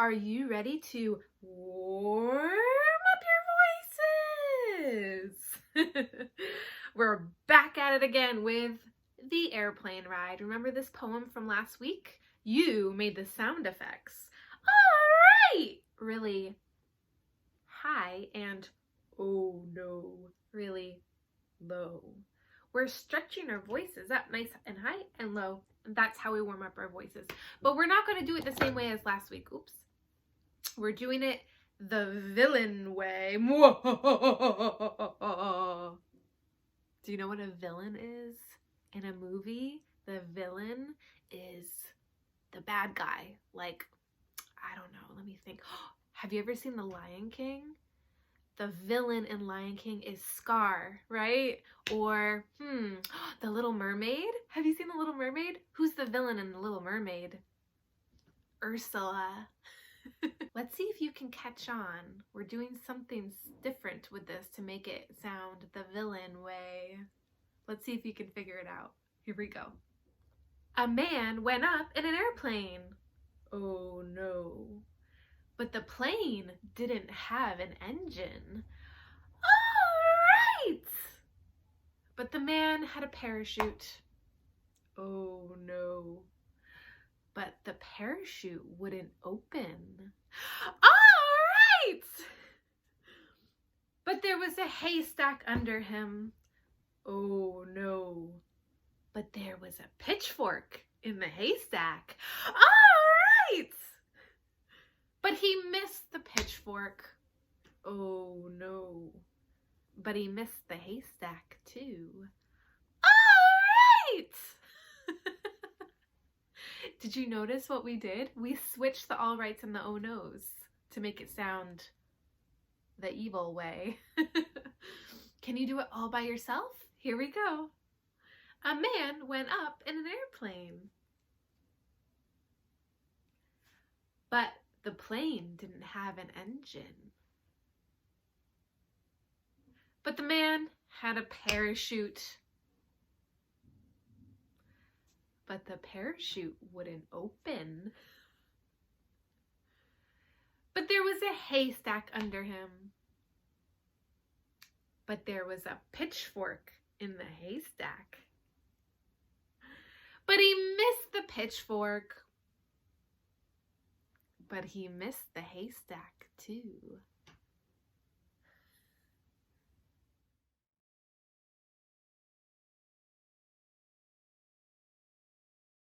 Are you ready to warm up your voices? We're back at it again with the airplane ride. Remember this poem from last week? You made the sound effects. All right! Really high and oh no, really low. We're stretching our voices up nice and high and low. And that's how we warm up our voices. But we're not going to do it the same way as last week. Oops. We're doing it the villain way. Do you know what a villain is? In a movie, the villain is the bad guy. Like, I don't know, let me think. Have you ever seen The Lion King? The villain in Lion King is Scar, right? Or, The Little Mermaid? Have you seen The Little Mermaid? Who's the villain in The Little Mermaid? Ursula. Let's see if you can catch on. We're doing something different with this to make it sound the villain way. Let's see if you can figure it out. Here we go. A man went up in an airplane. Oh no. But the plane didn't have an engine. All right. But the man had a parachute. Oh no. But the parachute wouldn't open. All right! But there was a haystack under him. Oh no. But there was a pitchfork in the haystack. All right! But he missed the pitchfork. Oh no. But he missed the haystack too. All right! Did you notice what we did? We switched the all rights and the oh no's to make it sound the evil way. Can you do it all by yourself? Here we go. A man went up in an airplane. But the plane didn't have an engine. But the man had a parachute. But the parachute wouldn't open. But there was a haystack under him. But there was a pitchfork in the haystack. But he missed the pitchfork. But he missed the haystack too.